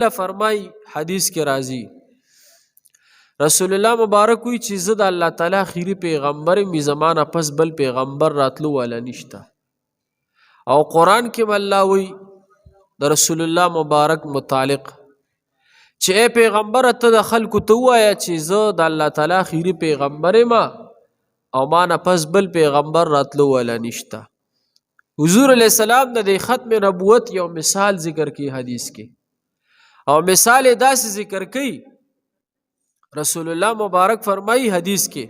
فرمای حدیث کې راځي رسول الله مبارک وی چې زه د الله تعالی اخیری پیغمبر می زمانه پس بل پیغمبر راتلو ولا نشتا او قران کې الله وی د رسول الله مبارک متعلق چې اے پیغمبر ته د خلکو ته وایا چې زه د الله تعالی اخیری پیغمبر ما او ما نه پس بل پیغمبر راتلو ولا نشتا. حضور علیہ السلام د ختم نبوت یو مثال ذکر کی حدیث کې او مثال داسې ذکر کی رسول الله مبارک فرمای حدیث کې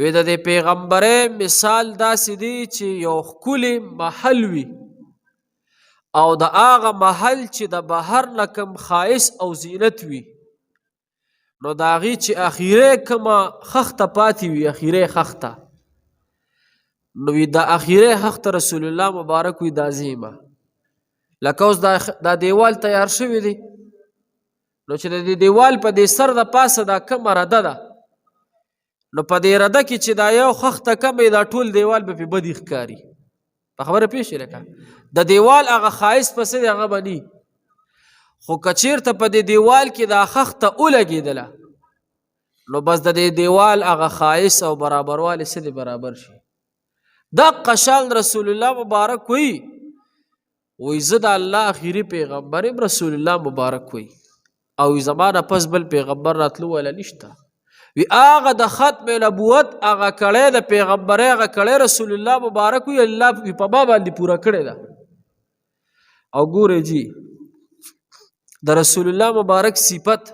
وی د پیغمبر مثال داسې دی چې یو خولي محل وی او د هغه محل چې د بهر نکم خاص او زینت وی نو داغي چې اخیره کما خخته پاتې وی اخیره خخته نو د اخیره خخته رسول الله مبارک وی دازیمه لکه اوس دا دیوال تیار شوی دی نو چې د دیوال په دې سر د پاسه دا کم رده ده نو په دې رده کې چې دا یو خخته کمې دا ټول دیوال به په بدی ښکاري په خبره پیښ لکه د دیوال هغه خایس پسې هغه بني خو کچیرته په دې دیوال کې دا خخته ولګېدله نو بس د دې دیوال هغه خایس او برابروالی سره برابر شي دا قشان رسول الله مبارک وی زه د الله اخیری پیغمبر رسول الله مبارک وی او زمانه پس بل پیغمبر راتلو ولا نشتا وی هغه د ختم نبوت هغه کړه د پیغمبر هغه کړه رسول الله مبارک وی الله په بابا باندې پورا کړی دا او ګوره جی د رسول الله مبارک صفت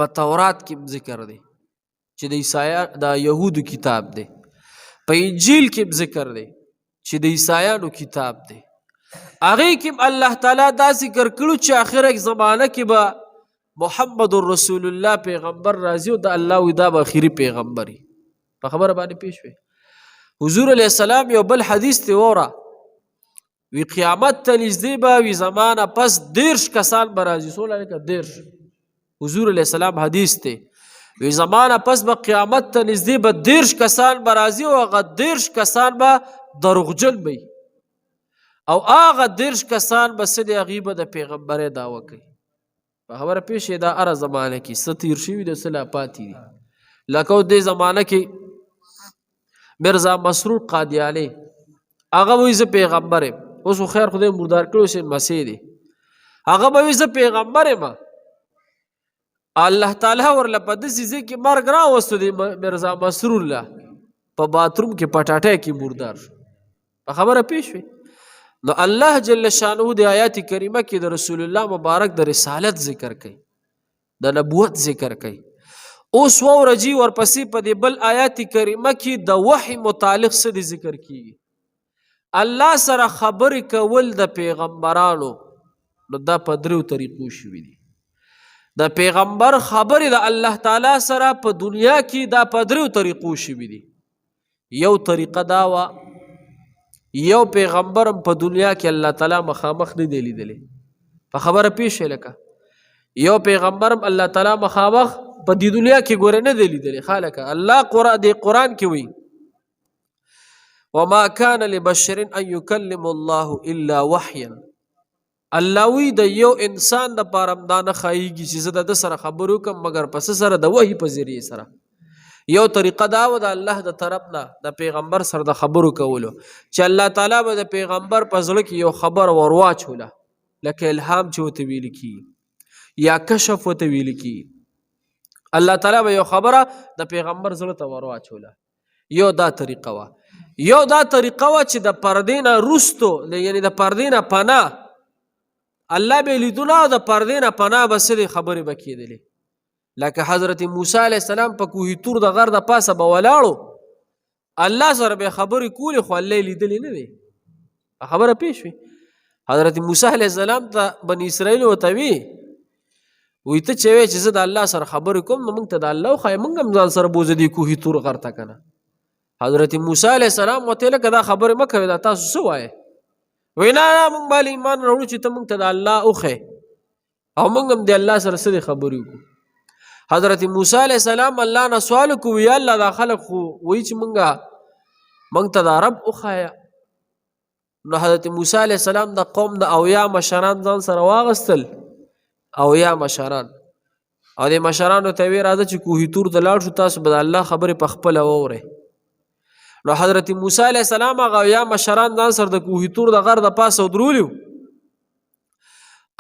په تورات کې ذکر دی چې د عیسایانو د يهودو کتاب دی په انجیل کې ذکر دی چې د عیسایانو کتاب دی هغه کې الله تعالی دا ذکر کړو چې اخره زمانه کې به محمد رسول الله پیغمبر راځي او د الله ودا به اخیری پیغمبري په خبره باندې پیښ وي حضور علیہ السلام یو بل حدیث ته وره وی قیامت ته نږدې به وي زمانه پس 10 کسان به راځي سوله لکه 10 حضور علیہ السلام حدیث ته وی زمانه پس به قیامت ته نږدې به 10 کسان به راځي او هغه 10 کسان به دروغجن وي او هغه 10 کسان به سده غیبه د پیغمبر دعوه کوي په خبره پیښه دا اره زمانه کې ستیر شوی د صلا پاتې دي لکه د زمانه کې مرزا مسرور قادیانی هغه وی ز پیغمبر اوس خیر خدای مردار کړو سي مسیح دي هغه وی ز پیغمبر ما الله تعالی ورله په دې ځکه کې مرګ را وستو دی مرزا مسرور الله په باتروم کې پټاټه کې مردار په خبره پیښ وي نو الله جل شانه د آیات کریمه کې د رسول الله مبارک د رسالت ذکر کوي د نبوت ذکر کوي اوس ورجی ورپسې په دې بل آیات کریمه کې د وحی متعلق څه ذکر کیږي الله سره خبرې کول د پیغمبرانو نو دا په درو طریقو شوي دي د پیغمبر خبرې د الله تعالی سره په دنیا کې دا په درو طریقو شوي دي یو طریقه دا وا یو پیغمبرم په دنیا کې الله تعالی مخامخ نه دی لیدلی په خبره پیښه لکه یو پیغمبرم الله تعالی مخامخ په دې دنیا کې ګوره نه دی لیدلی خالق الله قرآن کې وی وما كان لبشر ان يكلم الله الا وحيا الله وی د یو انسان د پاره دانه خایږي چې د سره خبرو کوم مگر پس سره د وحی په ذریعه سره یو طریقه دا و د الله د طرف نه د پیغمبر سره د خبرو کولو چې الله تعالی به د پیغمبر په زړه کې یو خبر ورواچوله لکه الهام چې وته ویل کی یا کشف وته ویل کی الله تعالی به یو خبره د پیغمبر زړه ته ورواچوله یو دا طریقه وا یو دا طریقه وا چې د پردینه رستو یعنی د پردینه پناه الله به لیدونه د پردینه پناه بسې خبرې بکیدلې لکه حضرت موسی علیہ السلام په کوه تور د غر د پاسه به ولاړو الله سره به خبرې کولې خو الله لیدلې نه دی خبره پیښ وي حضرت موسی علیہ السلام ته بنی اسرائیل وته وی ته چې زه د الله سره خبرې کوم نو موږ ته د الله خو موږ هم ځان سره بوزدي کوه تور غر ته کنه حضرت موسی علیہ السلام وته لکه دا خبرې مکه دا تاسو څه وایي وینا موږ باندې ایمان راوړو چې ته موږ ته د الله اوخه او موږ هم د الله سره سره خبرې وکړو حضرت موسی علیہ السلام الله نه سوال کو یا الله دا خلق خو وای چې موږ ته دا رب اوخایا نو حضرت موسی علیه السلام د قوم د اویا مشران ځان سره واغستل، اویا مشران، او د مشرانو ته وی راځه چې کوهی تور ته لاړ شو، تاسو به د الله خبرې په خپله واورئ. نو حضرت موسی علیه السلام هغه اویا مشران ځان سره د کوهی تور د غر د پاسه ودرولي،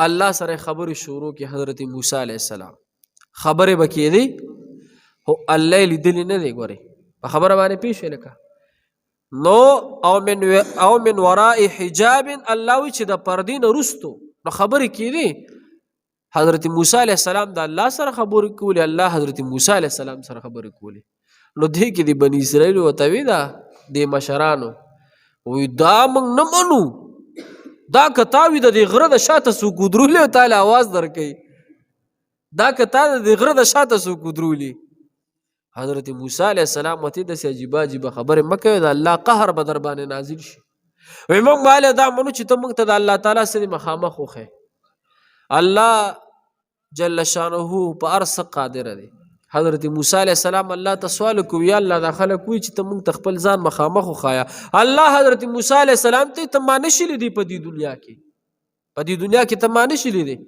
الله سره خبرې شروع کړي. حضرت موسی علیه السلام خبرې به کېدې، خو الله یې لیدلې نه دی. ګورئ په خبره باندې پوه شوې لکه نو او من وراء حجاب، الله وی چې د پردې نه وروستو نو خبرې کېدې. حضرت موسی علیه السلام د الله سره خبرې کولې، الله حضرت موسی علیه السلام سره خبرې کولې. نو دې کې د بني اسرائیل ورته وی دا د مشرانو وی دا موږ نه منو، دا که تا وي د دې غره د شاته څوک ودرولي او تعالی اواز درکوي، دا که تا د دې غره د شاته څوک ودرولي. حضرت موسی علیه السلام ورته داسې عجیبه عجیبه خبرې مه کوئ، د الله قهر به در باندې نازل شي. وایي موږ به دا منو چې ته موږ ته د الله تعالی سره مخامخ وښیې. الله جل شانه په هر څه قادر دی. حضرت موسی علیه السلام الله ته سوال وکړو، یا الله دا خلک وایي چې ته موږ ته خپل ځان مخامخ وښایه. الله حضرت موسی علیه السلام ته ما نشي لیدی په دې دنیا کې، په دې دنیا کې ته ما نشي لیدی.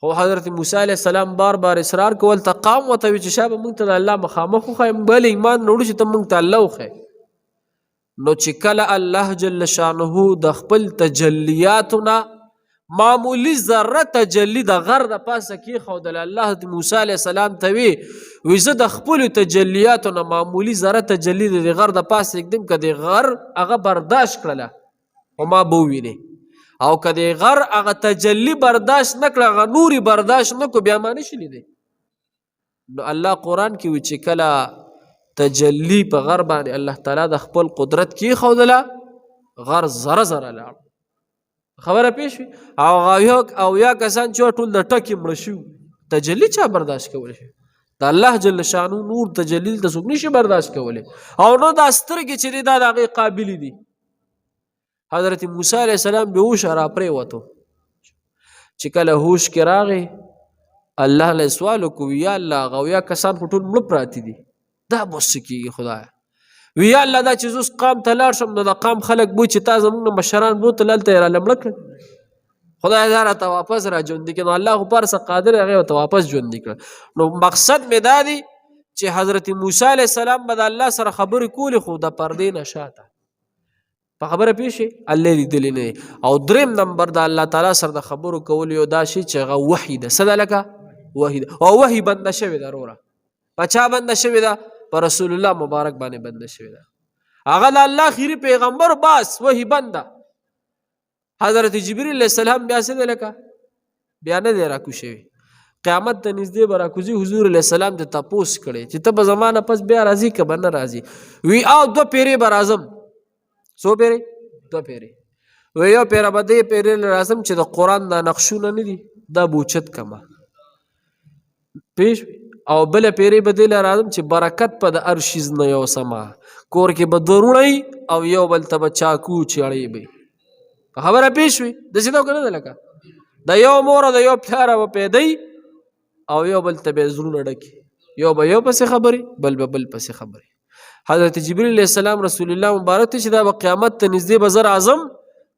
خو حضرت موسی علیه السلام بار بار اصرار کول، ته قام ورته وي چې شابه موږ ته د الله مخامخ وښایه، بل ایمان نه وړو چې ته موږ ته الله وښایې. نو چې کله الله جل شانه د خپل تجلیاتونه معمولی ذره تجلی د غر د پاسه کېښودل، الله موسی علیه السلام ته وی زه د خپلو تجلیاتو نه معمولی ذره تجلی د غر د پاسه اکدم که د غر هغه برداشت کړله خو ما به ووینې، او که د غر هغه تجلی برداشت نه کړه، هغه نوري برداشت نه کړو، بیا ما نشي لیدی. نو الله قرآن کې وی چې کله تجلی په غر باندې الله تعالی د خپل قدرت کېښودله، غر زره زره لاړ. خبره پیښ وي. او یا کسان چې ټول د ټکې مړه شو، تجلی چا برداشت کولی شي؟ د الله جل شانو نور تجلی ته څوک نشي برداشت کولی، او نو دا سترګې چې دی دا د هغې قابلې دي. حضرت موسی علیه السلام بې هوشه راپرېوتو، چې کله هوش کې راغی الله له سوال وکړو، یا الله هغه اویا کسان خو ټول مړه پراته دي، دا به څه کېږي خدایه؟ وی یا الله دا چې زه اوس قام ته لاړ شم نو د قام خلک بوی چې تا زموږ نه مشران بوتل هلته یې راله مړه کړل، خدای دا راته واپس را ژوندي کړي. نو الله خو په هر څه قادر دی، هغې ورته واپس ژوندي کړل. نو مقصد مې دا دی چې حضرت موسی علیه السلام به د الله سره خبرې کولې، خو د پردې نه شاته. په خبره پوه شئ؟ الله یې لیدلی نه دی. او دریم نمبر د الله تعالی سره د خبرو کولو یو دا شی چې هغه وحي ده. څه ده؟ لکه وحي ده. او وحي بنده شوې ده وروره. په چا بنده شوې ده؟ په رسول الله مبارک باندې بنده شوې ده. هغه د الله خیري پیغمبر باس وحي بنده. حضرت جبریل علیه السلام بیا څه دی؟ لکه بیا نه دی راکو شوی، قیامت ته نږدې به راکوځي. حضور علیه السلام ته تپوس کړی چې ته به زما نه پس بیا راځي که به نه راځي؟ وی او 2 پیرې به راځم. څو پیرې؟ 2 پیرې. وی یو پیره به دې پیرې نه راځم چې د قرآن دا نقشونه نه دي دا به اوچت کمه پیش، او بله پیرې به دې له راځم چې برکت په د هر شیز نه یو سمه، کور کې به دروړی او یو بل ته به چاکو چړی به. په خبره پېښ وي؟ داسې دا که نه ده؟ لکه د یو مور او د یو پلاره به پیدی او یو بل ته به یې زړونه ډکي، یو به یو پسې خبرې بل به بل پسې خبرې. حضرت جبریل علیه السلام رسول الله مبارک ته چې دا به قیامت ته نږدې به زه راځم،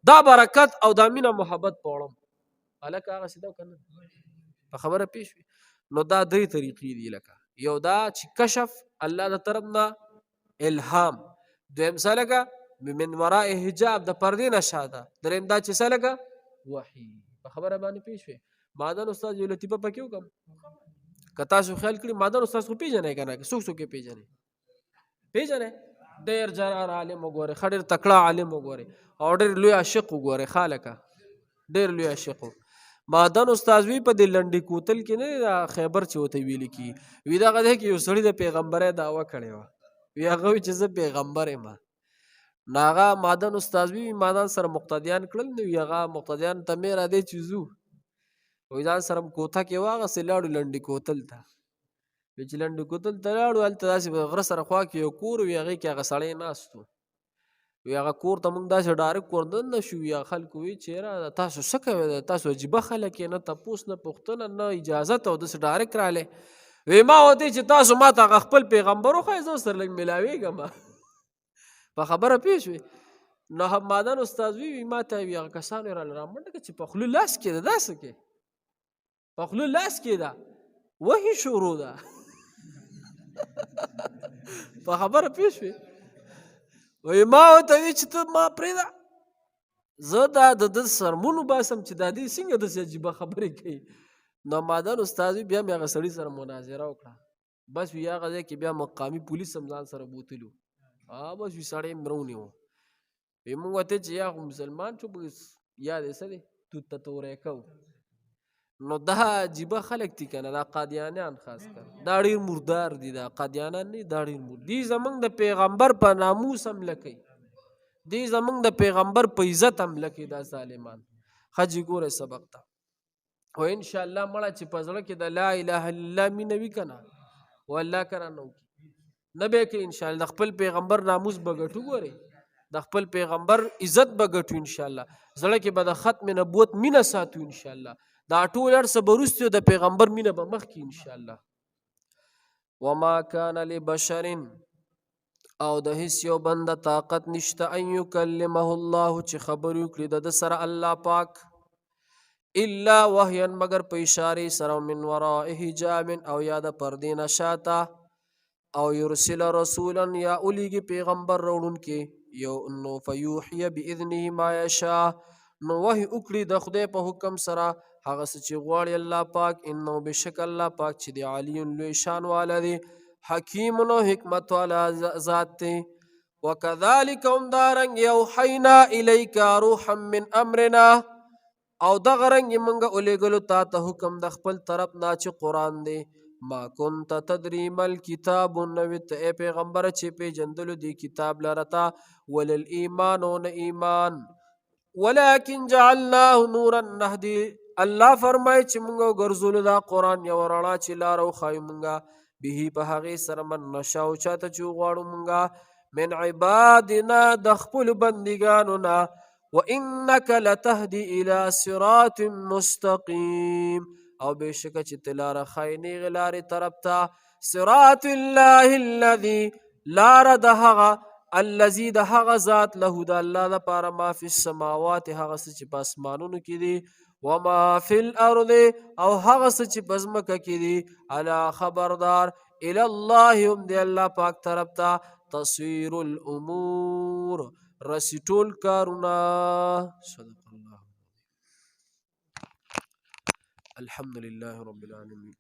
دا برکت او دا مینه محبت به وړم. هلکه هغسې ده که نه؟ په خبره پېښ وي؟ نو دا 3 طریقې دي. لکه یو دا چې کشف الله د طرف نه، الهام. دویم څه لکه من وراء حجاب، د پردې نه شاته. دریم دا چې څه لکه وحي. په خبره باندې پېښ وې؟ مادن استاد یو لطیفه پکې وکړم، که تاسو خیال کړي مادن استاد خو پېژنئ که نه؟ څوک څوک یې پېژنئ؟ پېژنئ؟ ډېر جرار عالم وګورئ، ښه ډېر تکړه عالم وګورئ، او ډېر لوی عاشق وګورئ. ښه لکه ډېر لوی عاشق و. مادن استاد وی په دې لنډي کوتل کې نه دا خیبر چې ورته ویل کي، وی دغه دی کې یو سړي د پیغمبرۍ دعوه کړې وه. وی هغه وی چې زه پیغمبر یم. نو هغه مادن استاد وی مادن سره مقتدیان کړل. نو وی هغه مقتدیان ته مې را دی چې ځو، وی ځان سره کوټه کې واغسې لاړو لنډي کوتل ته. وی چې لنډي کوتل ته لاړو، هلته داسې په غره سره خوا کې یو کور وي، هغې کې هغه سړی ناست و. وی هغه کور ته موږ داسې ډایرکټ ورننه شو. یا خلکو وی چې یاره تاسو څه کوئ؟ تاسو عجیبه خلک یې، نه تپوس نه پوښتنه نه اجازت، او داسې ډایرکټ رالی. وی ما ورته چې تاسو ما ته هغه خپل پیغمبر وښایئ، زه سره لږ میلاوېږم. په خبره پوه شوې؟ نو حمادان استاد وی ما ته وی هغه کسانو را منډه کې چې په خولو لاس کې ده داسې کې په خولو لاس کې ده وحي شروع ده په خبره پوه شوې وایي ما ورته وی چې ته ما پرېږده زه دا د ده سرمونو باسم چې دا دې څنګه داسې عجیبه خبرې کوي نو حمادان استاد وي بیا مې هغه سړي سره مناظره وکړه بس وي هغه ځای کې بیا مقامي پولیس هم ځان سره بوتلو بس وي سړی یې مرونی و وی مونږ ورته چې یا خو مسلمان شو یا دې څه دی توت ته توری کوو نو دا عجیبه خلک دي که نه دا قادیانیان خاص کر دا ډېر مردار دي دا قادیانان نه دا ډېر دي زمونږ د پیغمبر په ناموس حمله کوي دی زمونږ د پیغمبر په عزت حمله کوي دا ظالمان ښه ګوره سبق ته او انشاءالله مړه چې په زړه کې د لا اله الا الله مینه وي که نه و الله کره نه وکړي نه به یې کوي انشاءالله د خپل پیغمبر ناموس به ګټو ګورئ د خپل پیغمبر عزت به ګټو انشاءالله زړه کې به د ختم نبوت مینه ساتو انشاءالله دا ټول هر څه به وروستي د پیغمبر مینه به مخکې انشاءالله وما کان لبشر او د هیڅ یو بنده طاقت نشته ان یکلمه الله چې خبرې وکړي د سره الله پاک الا وحیا مگر په اشارې سره من وراء حجاب او یا د پردې نه شاته او یرسل رسولا یا اولیږي پیغمبر راوړونکي یو نو فیوحی باذنه ما یشاء نو وحی وکړي د خدای په حکم سره هغه څه چې غواړي الله پاک انه بشک الله پاک چې دی علی لوی شان والا دی حکیم نو حکمت والا ذات دی وکذالک هم دارنګ یوحینا الیک روحا من امرنا او دغه رنګ موږ اولېږلو تا ته حکم د خپل طرف نه چې قرآن دی ما كنت تدري ما الكتاب نو ته ای پیغمبر چې پیژندلو دی کتاب لره تا ولل ایمان او نه ایمان ولكن جعلناه نورا نهدي الله فرمای چې موږ ګرځولو دا قرآن یو رڼا چې لاره وښایو موږ به په هغې سره من نشاو چاته چې وغواړو موږ من عبادنا د خپلو بندګانو نه وانك لتهدي الى صراط مستقيم او بشکه چې تلاره خاینی غلارې طرف ته صراط الله الذي لاره د هغه الذي د هغه ذات له د الله لپاره ما فی السماوات هغه څه چې په اسمانونو کې دي وما فی الارض او هغه څه چې په ځمکه کې دي الا خبردار الی الله هم د الله پاک طرف ته تصویر الامور رسیټول کارونه صدق الله الحمد لله رب العالمين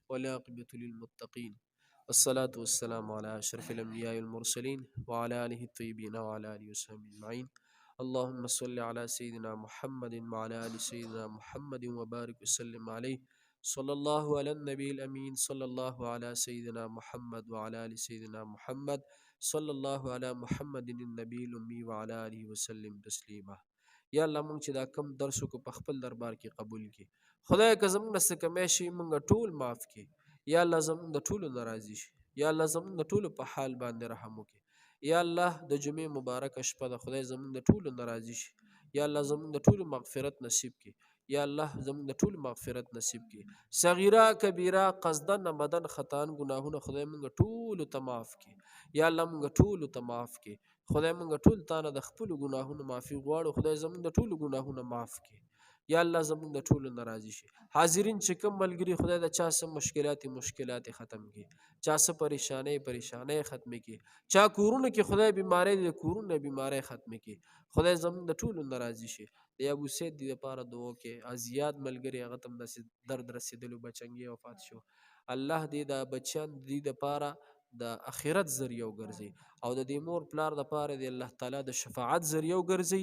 والعاقبة للمتقين والصلاة والسلام على أشرف الأنبياء والمرسلين وعلى آله الطيبين وعلى آله وصحبه أجمعين اللهم صل على سيدنا محمد وعلى آل سيدنا محمد وبارك وسلم عليه صلى الله على النبي الأمين صلى الله على سيدنا محمد وعلى آل سيدنا محمد صلى الله على محمد النبي الأمي وعلى آله وسلم تسليما یا الله مونږ چې دا کم درس وکړو په خپل دربار کې قبول کړي خدای که زموږ نه څه کمی شي مونږ ټول معاف کړي یا الله زموږ د ټولو نه راضي شي یا الله زموږ د ټولو په حال باندې رحم وکړي یا الله د جمعې مبارکه شپه ده خدای زموږ د ټولو نه راضي شي یا الله زموږ د ټولو مغفرت نصیب کړي یا الله زموږ د ټولو مغفرت نصیب کړي صغیره کبیره قصدن مدن خطان ګناهونه خدای مونږ ټولو ته معاف کړي یا الله مونږ ټولو ته معاف کړي خدای مونږ ټول تا نه د خپلو ګناهونو معافي غواړو خدای زموږ د ټولو ګناهونه معاف کړي یا الله زموږ د ټولو نه راضي شي حاضرین چې کوم ملګري خدای د چا څه مشکلات ختم کړي چا څه پریشانۍ ختمې کړي چا کورونو کې خدای بیماری د کورونو بیماری ختمې کړي خدای زموږ د ټولو نه راضي شي د ابو سید د لپاره دعا وکړئ ازیات ملګري هغه ته هم داسې درد رسېدلو بچنګې وفات شو الله دې دا بچیان د دې دپاره د اخرت ذریعه وګرځي او د دې مور پلار دپاره د الله تعالی د شفاعت ذریعه وګرځي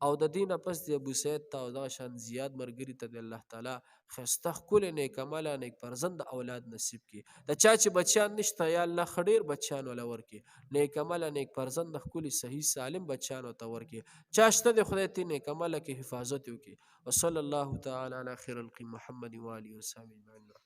او د دې نه پس د ابو سید ته او دغه شان زیات ملګري ته د الله تعالی ښایسته ښکلې نیک عمله نیک فرزند اولاد نصیب کړي د چا چې بچیان نشته یا الله ښه ډېر بچیان وله ورکړي نیک عمله نیک فرزند ښکلي صحیح سالم بچیان ورته ورکړي چا شته د خدای ته نیک عمله کې حفاظت وکړي وصلی الله تعالی علی خیر الخلق محمد و آله وصحبه اجمعین.